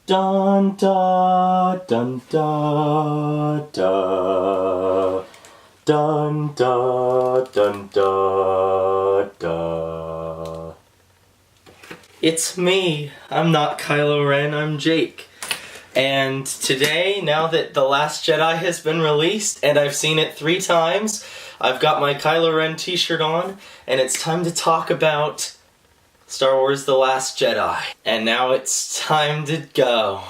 Dun da dun da da dun da dun da da. It's me. I'm not Kylo Ren, I'm Jake. And today, now that The Last Jedi has been released, and I've seen it 3 times, I've got my Kylo Ren t-shirt on, and it's time to talk about Star Wars The Last Jedi. And now it's time to go.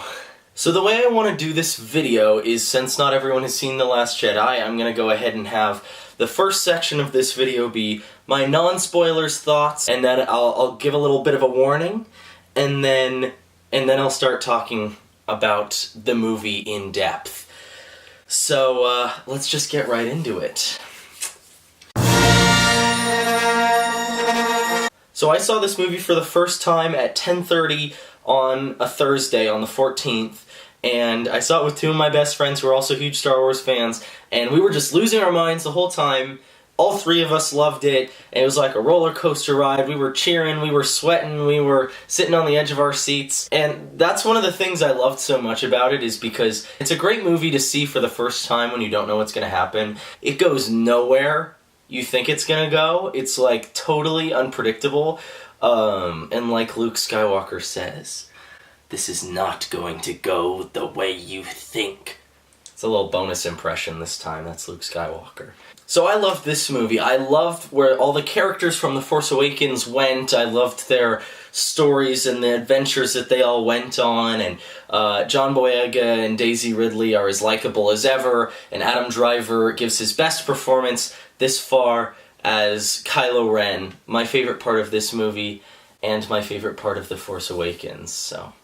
So the way I want to do this video is, since not everyone has seen The Last Jedi, I'm going to go ahead and have the first section of this video be my non-spoilers thoughts, and then I'll give a little bit of a warning, and then I'll start talking about the movie in depth. So let's just get right into it. So I saw this movie for the first time at 10:30 on a Thursday, on the 14th, and I saw it with 2 of my best friends who are also huge Star Wars fans, and we were just losing our minds the whole time. All 3 of us loved it, and it was like a roller coaster ride. We were cheering, we were sweating, we were sitting on the edge of our seats, and that's one of the things I loved so much about it, is because it's a great movie to see for the first time when you don't know what's going to happen. It goes nowhere you think it's gonna go. It's like totally unpredictable, and like Luke Skywalker says, this is not going to go the way you think. It's a little bonus impression this time. That's Luke Skywalker. So I loved this movie. I loved where all the characters from The Force Awakens went. I loved their stories and the adventures that they all went on, and John Boyega and Daisy Ridley are as likable as ever, and Adam Driver gives his best performance this far as Kylo Ren, my favorite part of this movie, and my favorite part of The Force Awakens, so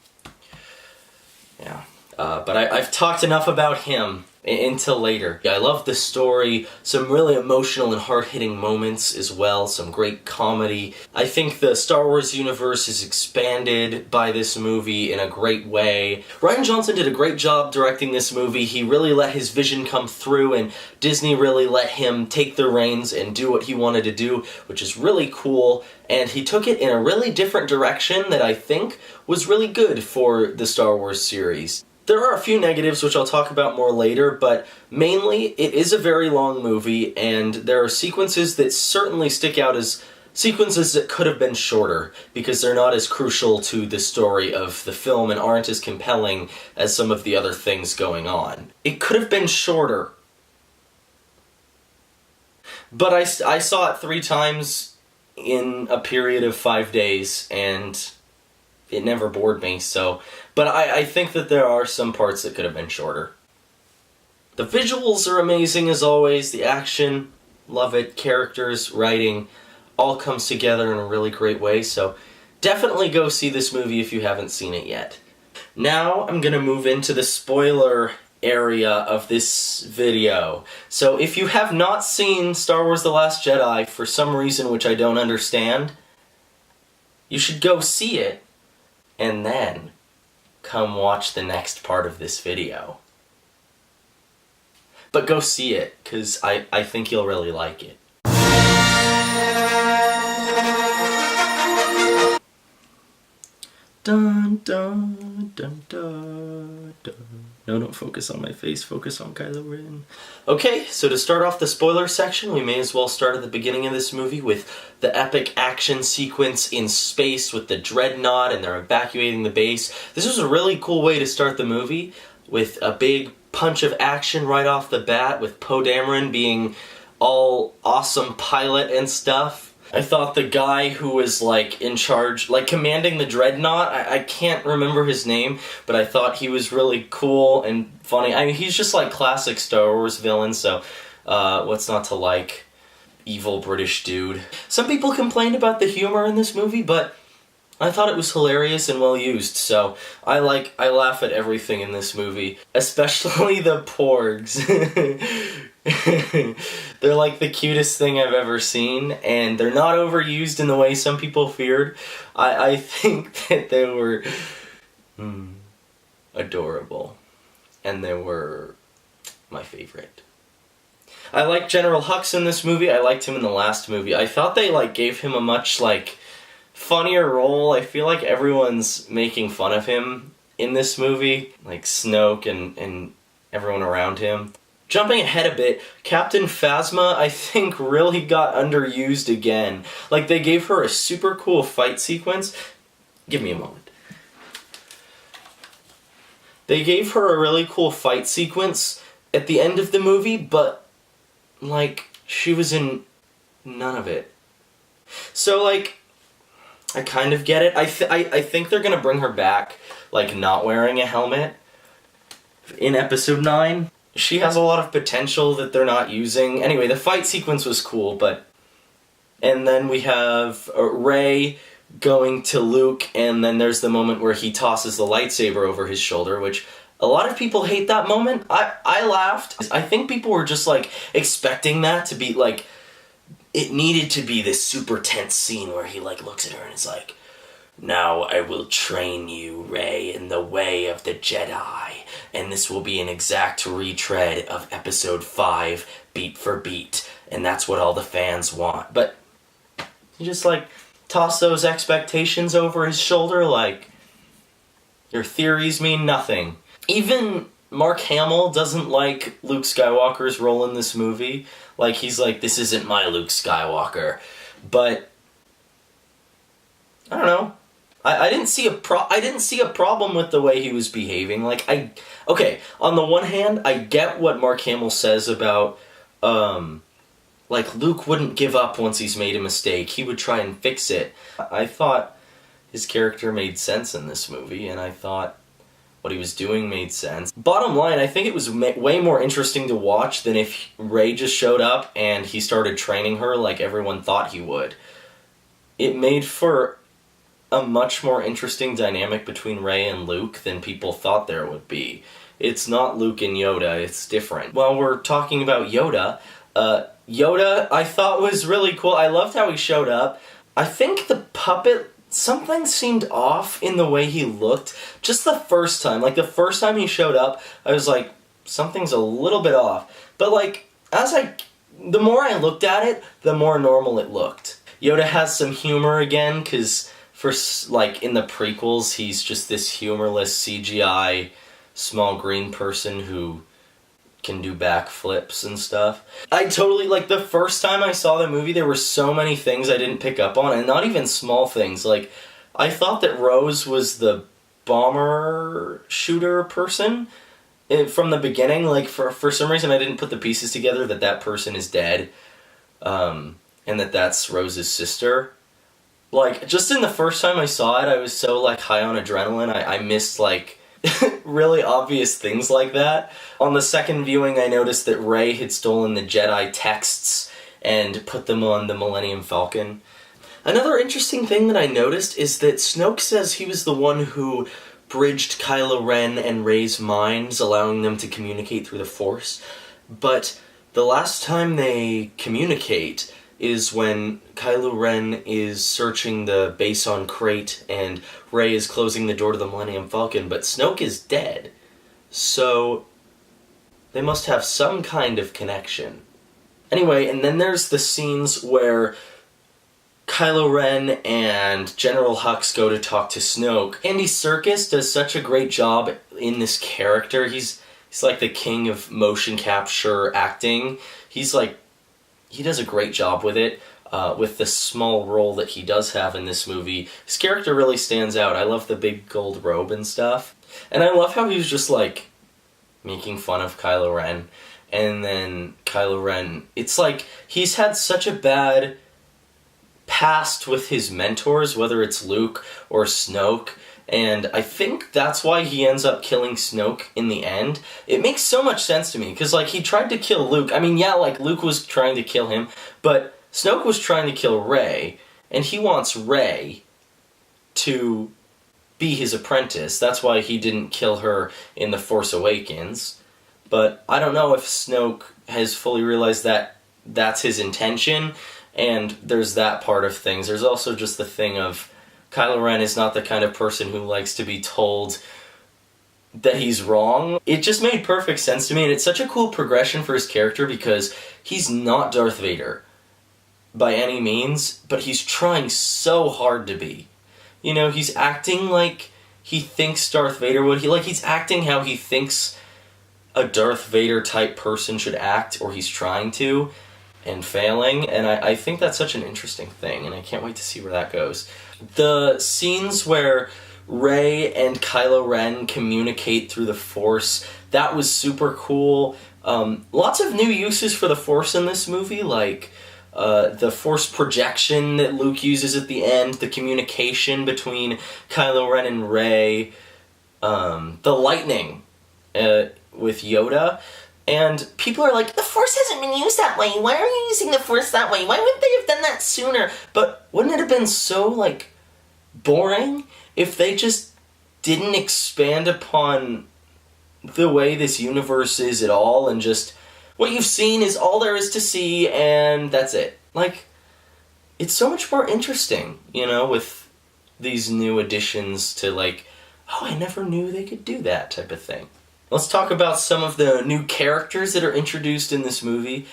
yeah. But I've talked enough about him until later. I love the story, some really emotional and hard-hitting moments as well, some great comedy. I think the Star Wars universe is expanded by this movie in a great way. Rian Johnson did a great job directing this movie. He really let his vision come through, and Disney really let him take the reins and do what he wanted to do, which is really cool. And he took it in a really different direction that I think was really good for the Star Wars series. There are a few negatives, which I'll talk about more later, but mainly it is a very long movie, and there are sequences that certainly stick out as sequences that could have been shorter, because they're not as crucial to the story of the film and aren't as compelling as some of the other things going on. It could have been shorter, but I saw it 3 times in a period of 5 days, and it never bored me, so... But I think that there are some parts that could have been shorter. The visuals are amazing as always, the action, love it, characters, writing, all comes together in a really great way, so definitely go see this movie if you haven't seen it yet. Now I'm gonna move into the spoiler area of this video. So if you have not seen Star Wars The Last Jedi for some reason which I don't understand, you should go see it, and then come watch the next part of this video. But go see it, because I think you'll really like it. Dun dun dun dun dun. No, don't focus on my face, focus on Kylo Ren. Okay, so to start off the spoiler section, we may as well start at the beginning of this movie with the epic action sequence in space with the dreadnought, and they're evacuating the base. This was a really cool way to start the movie, with a big punch of action right off the bat, with Poe Dameron being all awesome pilot and stuff. I thought the guy who was, like, in charge, like, commanding the dreadnought, I can't remember his name, but I thought he was really cool and funny. I mean, he's just, like, classic Star Wars villain, so what's not to like? Evil British dude. Some people complained about the humor in this movie, but I thought it was hilarious and well used, so I laugh at everything in this movie, especially the porgs. They're like the cutest thing I've ever seen, and they're not overused in the way some people feared. I think that they were adorable, and they were my favorite. I like General Hux in this movie. I liked him in the last movie. I thought they gave him a much funnier role. I feel like everyone's making fun of him in this movie, like Snoke and everyone around him. Jumping ahead a bit, Captain Phasma, I think, really got underused again. Like, they gave her a super cool fight sequence. Give me a moment. They gave her a really cool fight sequence at the end of the movie, but, like, she was in none of it. So, like, I kind of get it. I think they're gonna bring her back, like, not wearing a helmet in Episode 9. She has a lot of potential that they're not using. Anyway, the fight sequence was cool, but... And then we have Rey going to Luke, and then there's the moment where he tosses the lightsaber over his shoulder, which a lot of people hate that moment. I laughed. I think people were just, like, expecting that to be, like... It needed to be this super tense scene where he, like, looks at her and is like, "Now I will train you, Rey, in the way of the Jedi, and this will be an exact retread of Episode 5, beat for beat, and that's what all the fans want." But you just, like, toss those expectations over his shoulder like your theories mean nothing. Even Mark Hamill doesn't like Luke Skywalker's role in this movie. Like, he's like, "This isn't my Luke Skywalker." But I don't know. I didn't see a problem with the way he was behaving. Like, okay, on the one hand, I get what Mark Hamill says about, like, Luke wouldn't give up once he's made a mistake. He would try and fix it. I thought his character made sense in this movie, and I thought what he was doing made sense. Bottom line, I think it was way more interesting to watch than if Rey just showed up and he started training her like everyone thought he would. It made for a much more interesting dynamic between Rey and Luke than people thought there would be. It's not Luke and Yoda, it's different. While we're talking about Yoda, Yoda I thought was really cool. I loved how he showed up. I think the puppet, something seemed off in the way he looked. Just the first time. Like, the first time he showed up, I was like, something's a little bit off. But, like, the more I looked at it, the more normal it looked. Yoda has some humor again, because like, in the prequels, he's just this humorless CGI small green person who can do backflips and stuff. I totally, like, the first time I saw the movie, there were so many things I didn't pick up on, and not even small things. Like, I thought that Rose was the bomber shooter person from the beginning. Like, for some reason I didn't put the pieces together that person is dead, and that's Rose's sister. Like, just in the first time I saw it, I was so, like, high on adrenaline, I missed, like, really obvious things like that. On the second viewing, I noticed that Rey had stolen the Jedi texts and put them on the Millennium Falcon. Another interesting thing that I noticed is that Snoke says he was the one who bridged Kylo Ren and Rey's minds, allowing them to communicate through the Force. But the last time they communicate is when Kylo Ren is searching the base on Crate and Rey is closing the door to the Millennium Falcon, but Snoke is dead. So they must have some kind of connection. Anyway, and then there's the scenes where Kylo Ren and General Hux go to talk to Snoke. Andy Serkis does such a great job in this character. He's like the king of motion capture acting. He does a great job with it, with the small role that he does have in this movie. His character really stands out. I love the big gold robe and stuff. And I love how he was just, like, making fun of Kylo Ren. And then Kylo Ren, it's like, he's had such a bad past with his mentors, whether it's Luke or Snoke, and I think that's why he ends up killing Snoke in the end. It makes so much sense to me, because, like, he tried to kill Luke. I mean, yeah, like, Luke was trying to kill him, but Snoke was trying to kill Rey, and he wants Rey to be his apprentice. That's why he didn't kill her in The Force Awakens. But I don't know if Snoke has fully realized that that's his intention, and there's that part of things. There's also just the thing of Kylo Ren is not the kind of person who likes to be told that he's wrong. It just made perfect sense to me, and it's such a cool progression for his character because he's not Darth Vader by any means, but he's trying so hard to be. You know, he's acting like he thinks Darth Vader would. He's acting how he thinks a Darth Vader type person should act, or he's trying to, and failing, and I think that's such an interesting thing, and I can't wait to see where that goes. The scenes where Rey and Kylo Ren communicate through the Force, that was super cool. Lots of new uses for the Force in this movie, like the Force projection that Luke uses at the end, the communication between Kylo Ren and Rey, the lightning with Yoda. And people are like, the Force hasn't been used that way. Why are you using the Force that way? Why wouldn't they have done that sooner? But wouldn't it have been so, like, boring if they just didn't expand upon the way this universe is at all, and just what you've seen is all there is to see, and that's it. Like, it's so much more interesting, you know, with these new additions to, like, oh, I never knew they could do that type of thing. Let's talk about some of the new characters that are introduced in this movie.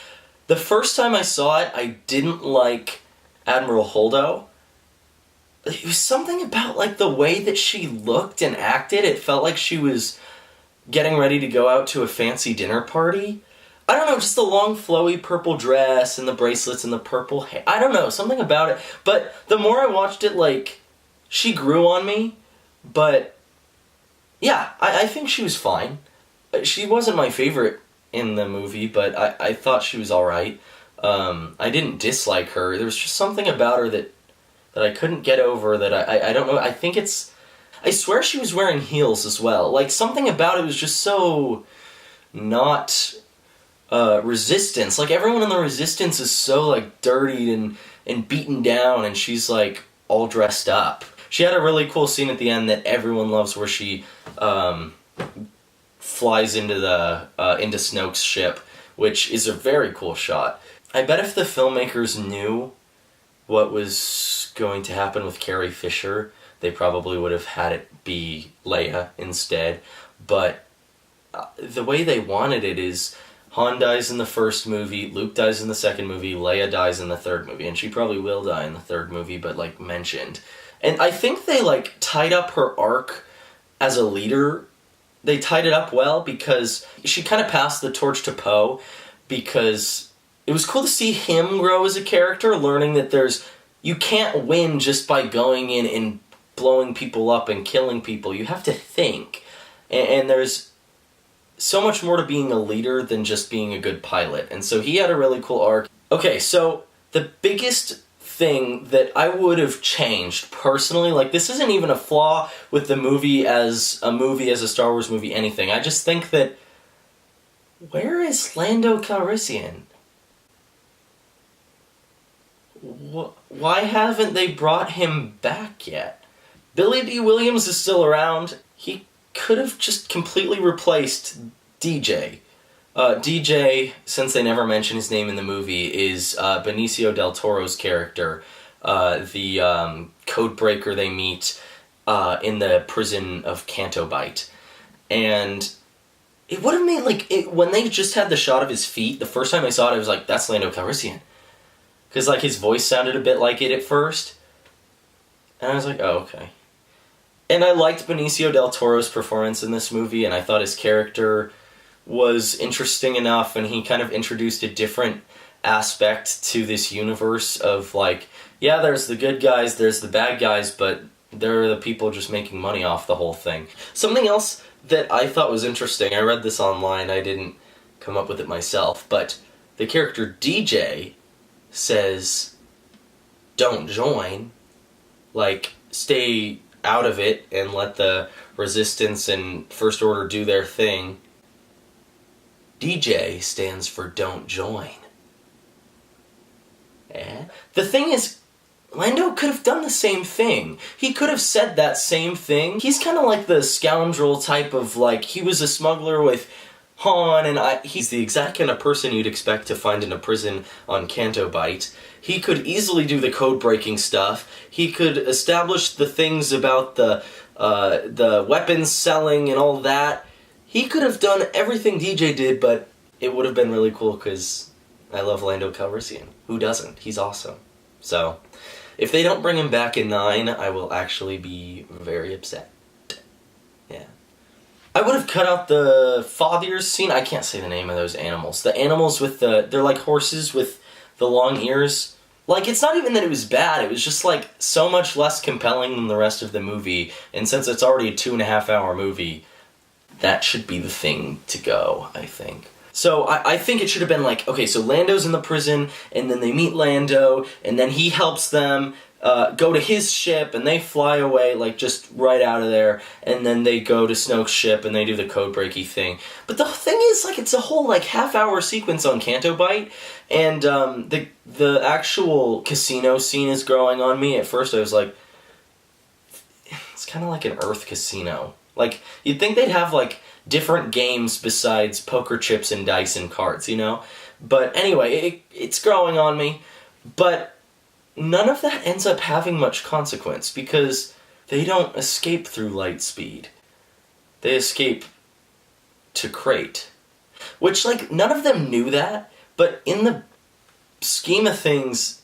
The first time I saw it, I didn't like Admiral Holdo. It was something about, like, the way that she looked and acted. It felt like she was getting ready to go out to a fancy dinner party. I don't know, just the long flowy purple dress and the bracelets and the purple hair. I don't know, something about it. But the more I watched it, like, she grew on me. But, yeah, I think she was fine. She wasn't my favorite in the movie, but I thought she was alright. I didn't dislike her. There was just something about her that I couldn't get over, that I don't know. I think it's... I swear she was wearing heels as well. Like, something about it was just so not Resistance. Like, everyone in the Resistance is so, like, dirty and beaten down, and she's, like, all dressed up. She had a really cool scene at the end that everyone loves, where she flies into into Snoke's ship, which is a very cool shot. I bet if the filmmakers knew what was going to happen with Carrie Fisher, they probably would have had it be Leia instead. But the way they wanted it is Han dies in the first movie, Luke dies in the second movie, Leia dies in the third movie, and she probably will die in the third movie, but, like, mentioned. And I think they, like, tied up her arc as a leader. They tied it up well, because she kind of passed the torch to Poe, because it was cool to see him grow as a character, learning that you can't win just by going in and blowing people up and killing people. You have to think. And there's so much more to being a leader than just being a good pilot. And so he had a really cool arc. Okay, so the biggest thing that I would have changed personally, like, this isn't even a flaw with the movie, as a Star Wars movie, anything. I just think that, where is Lando Calrissian? Why haven't they brought him back yet? Billy D. Williams is still around. He could have just completely replaced DJ. DJ, since they never mention his name in the movie, is Benicio del Toro's character, the code breaker they meet in the prison of Canto Bight. And it would have made, like, when they just had the shot of his feet, the first time I saw it, I was like, that's Lando Calrissian. Because, like, his voice sounded a bit like it at first. And I was like, oh, okay. And I liked Benicio del Toro's performance in this movie, and I thought his character was interesting enough, and he kind of introduced a different aspect to this universe of, like, yeah, there's the good guys, there's the bad guys, but they're the people just making money off the whole thing. Something else that I thought was interesting, I read this online, I didn't come up with it myself, but the character DJ says, don't join, like, stay out of it and let the Resistance and First Order do their thing. DJ stands for don't join. Eh? The thing is, Lando could have done the same thing. He could have said that same thing. He's kind of like the scoundrel type of, like, he was a smuggler with Han, and he's the exact kind of person you'd expect to find in a prison on Canto Bight. He could easily do the code-breaking stuff. He could establish the things about the weapons selling and all that. He could have done everything DJ did, but it would have been really cool because I love Lando Calrissian. Who doesn't? He's awesome. So, if they don't bring him back in 9, I will actually be very upset. cut out the fathiers scene. I can't say the name of those animals. The animals with they're like horses with the long ears. Like, it's not even that it was bad, it was just, like, so much less compelling than the rest of the movie, and since it's already a 2.5-hour movie, that should be the thing to go, I think. So, I think it should have been like, okay, so Lando's in the prison, and then they meet Lando, and then he helps them go to his ship, and they fly away, like, just right out of there, and then they go to Snoke's ship, and they do the code-breaky thing. But the thing is, like, it's a whole, like, half-hour sequence on Canto Bight, and the actual casino scene is growing on me. At first I was like, it's kind of like an Earth casino. Like, you'd think they'd have, like, different games besides poker chips and dice and cards, you know? But anyway, it's growing on me, but none of that ends up having much consequence, because they don't escape through light speed. They escape to Crate. Which, like, none of them knew that, but in the scheme of things,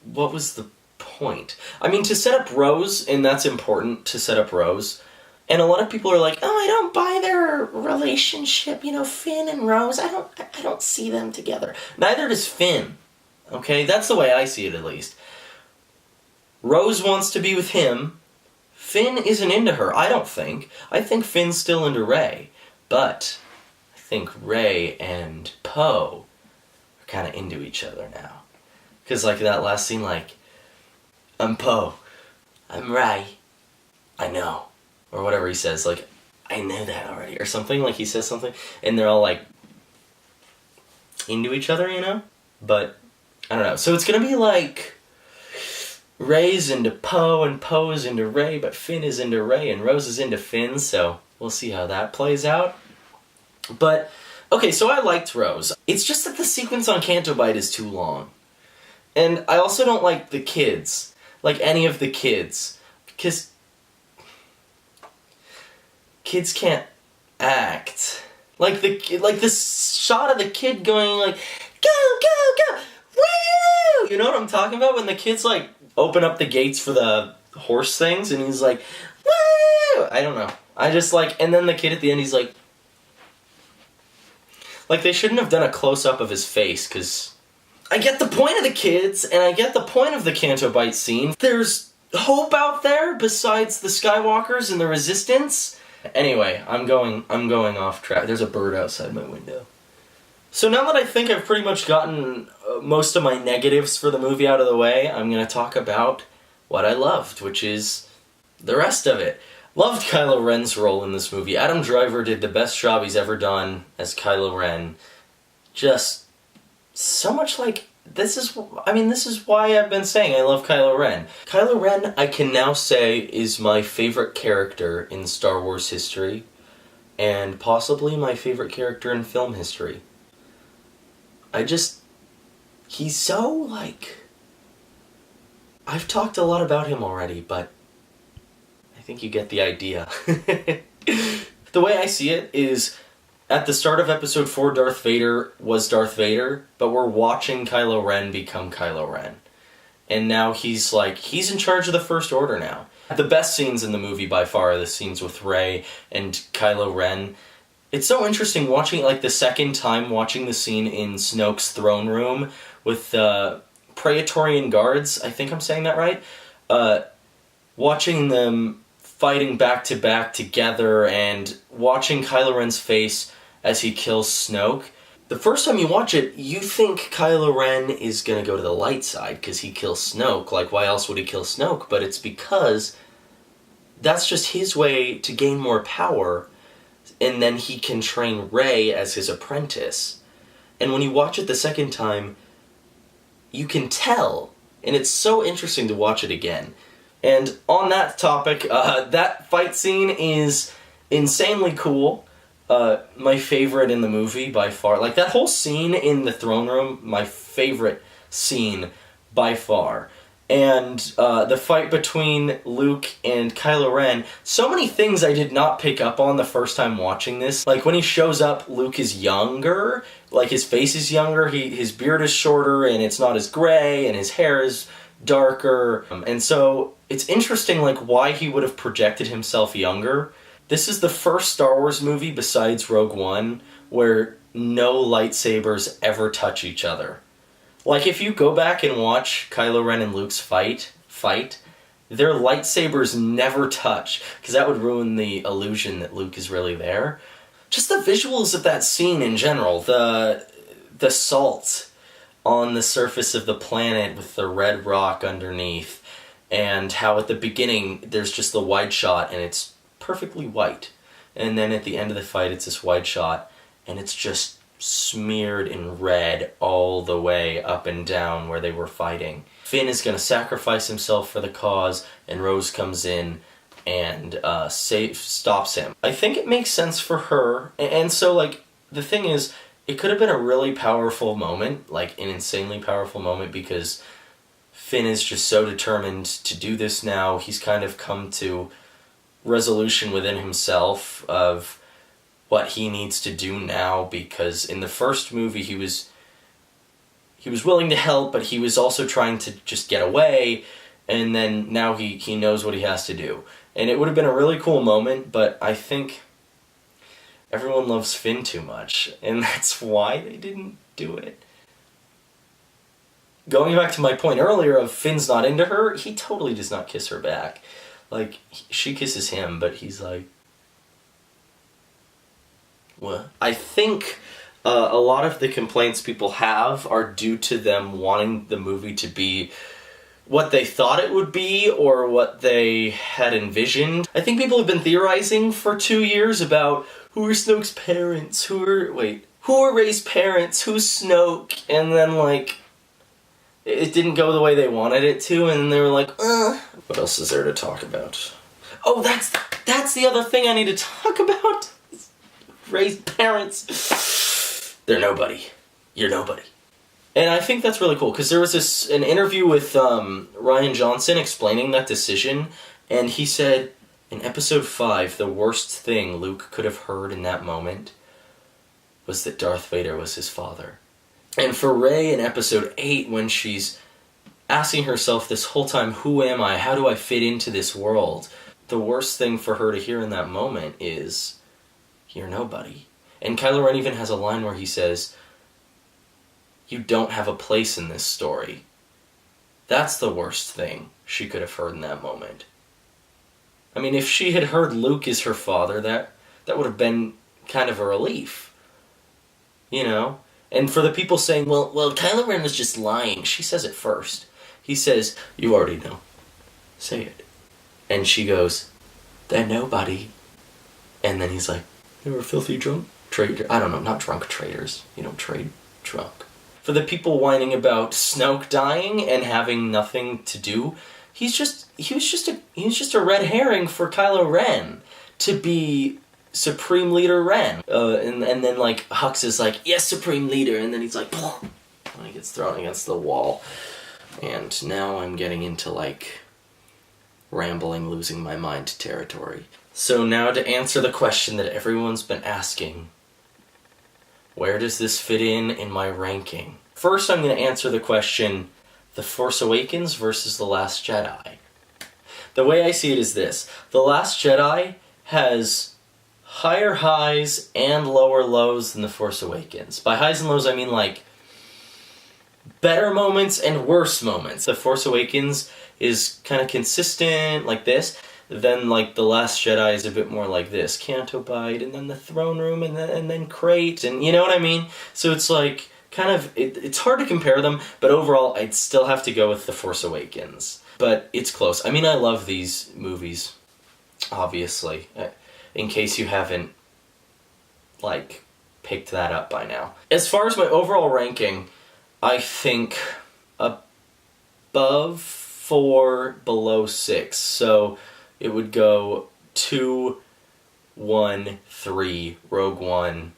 what was the point? I mean, to set up Rose, and that's important to set up Rose, and a lot of people are like, oh, I don't buy their relationship, you know, Finn and Rose, I don't see them together. Neither does Finn. Okay, that's the way I see it, at least. Rose wants to be with him. Finn isn't into her, I don't think. I think Finn's still into Rey. But I think Rey and Poe are kind of into each other now. Because, like, that last scene, like, I'm Poe. I'm Rey. I know. Or whatever he says, like, I know that already. Or something, like, he says something. And they're all, like, into each other, you know? But I don't know. So it's gonna be like Rey's into Poe and Poe's into Rey, but Finn is into Rey and Rose is into Finn, so we'll see how that plays out. But, okay, so I liked Rose. It's just that the sequence on Canto Bight is too long. And I also don't like the kids. Like, any of the kids. Because kids can't act. Like the shot of the kid going like, go, go, go! Woo! You know what I'm talking about? When the kids, like, open up the gates for the horse things, and he's like, woo! I don't know. I just, like, and then the kid at the end, he's like, they shouldn't have done a close-up of his face, because I get the point of the kids, and I get the point of the Canto Bight scene. There's hope out there besides the Skywalkers and the Resistance. Anyway, I'm going off track. There's a bird outside my window. So now that I think I've pretty much gotten most of my negatives for the movie out of the way, I'm going to talk about what I loved, which is the rest of it. Loved Kylo Ren's role in this movie. Adam Driver did the best job he's ever done as Kylo Ren. Just so much like, this is why I've been saying I love Kylo Ren. Kylo Ren, I can now say, is my favorite character in Star Wars history, and possibly my favorite character in film history. He's so, like, I've talked a lot about him already, but I think you get the idea. The way I see it is, at the start of Episode 4, Darth Vader was Darth Vader, but we're watching Kylo Ren become Kylo Ren. And now he's in charge of the First Order now. The best scenes in the movie, by far, are the scenes with Rey and Kylo Ren. It's so interesting watching, like, the second time watching the scene in Snoke's throne room with Praetorian guards, I think I'm saying that right, watching them fighting back-to-back together and watching Kylo Ren's face as he kills Snoke. The first time you watch it, you think Kylo Ren is gonna go to the light side because he kills Snoke. Like, why else would he kill Snoke? But it's because that's just his way to gain more power, and then he can train Rey as his apprentice. And when you watch it the second time, you can tell, and it's so interesting to watch it again. And on that topic, that fight scene is insanely cool. My favorite in the movie, by far. Like, that whole scene in the throne room, my favorite scene, by far. And the fight between Luke and Kylo Ren, so many things I did not pick up on the first time watching this. Like, when he shows up, Luke is younger, like, his face is younger, his beard is shorter, and it's not as gray, and his hair is darker. And so, it's interesting, like, why he would have projected himself younger. This is the first Star Wars movie besides Rogue One where no lightsabers ever touch each other. Like, if you go back and watch Kylo Ren and Luke's fight, their lightsabers never touch, because that would ruin the illusion that Luke is really there. Just the visuals of that scene in general, the salt on the surface of the planet with the red rock underneath, and how at the beginning there's just the wide shot and it's perfectly white, and then at the end of the fight it's this wide shot and it's just smeared in red all the way up and down where they were fighting. Finn is going to sacrifice himself for the cause, and Rose comes in and stops him. I think it makes sense for her, and so, like, the thing is, it could have been a really powerful moment, like an insanely powerful moment, because Finn is just so determined to do this now. He's kind of come to resolution within himself of what he needs to do now, because in the first movie he was willing to help, but he was also trying to just get away, and then now he knows what he has to do. And it would have been a really cool moment, but I think everyone loves Finn too much, and that's why they didn't do it. Going back to my point earlier of Finn's not into her, he totally does not kiss her back. Like, she kisses him, but he's like, what? I think a lot of the complaints people have are due to them wanting the movie to be what they thought it would be or what they had envisioned. I think people have been theorizing for 2 years about who are Snoke's parents, who are Rey's parents, who's Snoke, and then, like, it didn't go the way they wanted it to, and they were like, What else is there to talk about? Oh, that's the other thing I need to talk about. Reys Parents. They're nobody. You're nobody. And I think that's really cool, because there was an interview with Rian Johnson explaining that decision, and he said, in Episode 5, the worst thing Luke could have heard in that moment was that Darth Vader was his father. And for Rey in Episode 8, when she's asking herself this whole time, who am I? How do I fit into this world? The worst thing for her to hear in that moment is, you're nobody. And Kylo Ren even has a line where he says, you don't have a place in this story. That's the worst thing she could have heard in that moment. I mean, if she had heard Luke is her father, that would have been kind of a relief. You know? And for the people saying, well, Kylo Ren was just lying, she says it first. He says, you already know. Say it. And she goes, they're nobody. And then he's like, they were filthy drunk traitors. I don't know, not drunk traitors. You don't trade drunk. For the people whining about Snoke dying and having nothing to do, he was just a red herring for Kylo Ren to be Supreme Leader Ren. And then, like, Hux is like, yes, Supreme Leader, and then he's like, and he gets thrown against the wall. And now I'm getting into, like, rambling, losing my mind territory. So now to answer the question that everyone's been asking, where does this fit in my ranking? First, I'm going to answer the question, The Force Awakens versus The Last Jedi. The way I see it is this. The Last Jedi has higher highs and lower lows than The Force Awakens. By highs and lows, I mean, like, better moments and worse moments. The Force Awakens is kind of consistent, like this. Then, like, The Last Jedi is a bit more like this. Canto Bight, and then the throne room, and then Crate, and you know what I mean? So it's like, kind of, it's hard to compare them, but overall, I'd still have to go with The Force Awakens. But it's close. I mean, I love these movies, obviously, in case you haven't, like, picked that up by now. As far as my overall ranking, I think above 4, below 6. So it would go 2, 1, 3, Rogue One,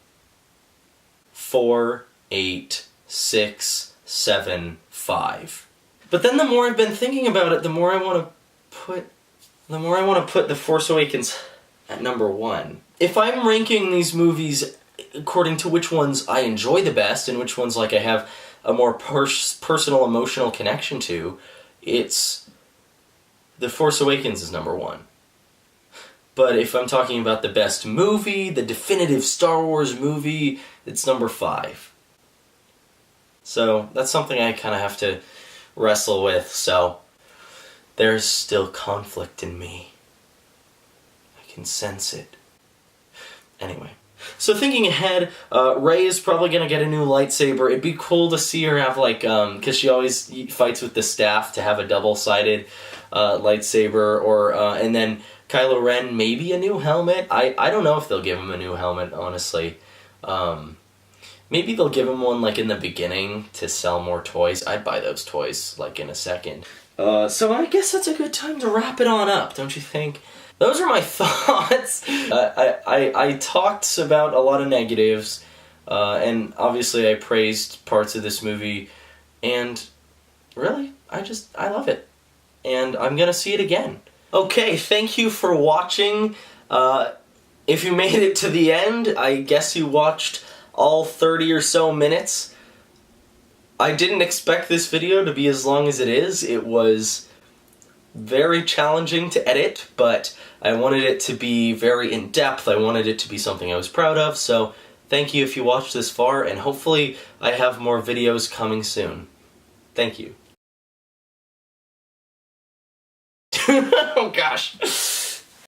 4, 8, 6, 7, 5. But then the more I've been thinking about it, the more I want to put The Force Awakens at number 1. If I'm ranking these movies according to which ones I enjoy the best and which ones, like, I have a more personal, emotional connection to, it's The Force Awakens is number 1. But if I'm talking about the best movie, the definitive Star Wars movie, it's number 5. So that's something I kind of have to wrestle with, so there's still conflict in me. I can sense it. Anyway. So thinking ahead, Rey is probably going to get a new lightsaber. It'd be cool to see her have, like, because she always fights with the staff, to have a double-sided lightsaber, or, and then Kylo Ren, maybe a new helmet. I don't know if they'll give him a new helmet, honestly. Maybe they'll give him one, like, in the beginning to sell more toys. I'd buy those toys, like, in a second. So I guess that's a good time to wrap it on up, don't you think? Those are my thoughts. I talked about a lot of negatives, and obviously I praised parts of this movie, and really, I love it. And I'm gonna see it again. Okay, thank you for watching. If you made it to the end, I guess you watched all 30 or so minutes. I didn't expect this video to be as long as it is. It was very challenging to edit, but I wanted it to be very in-depth. I wanted it to be something I was proud of, so thank you if you watched this far, and hopefully I have more videos coming soon. Thank you. Oh gosh.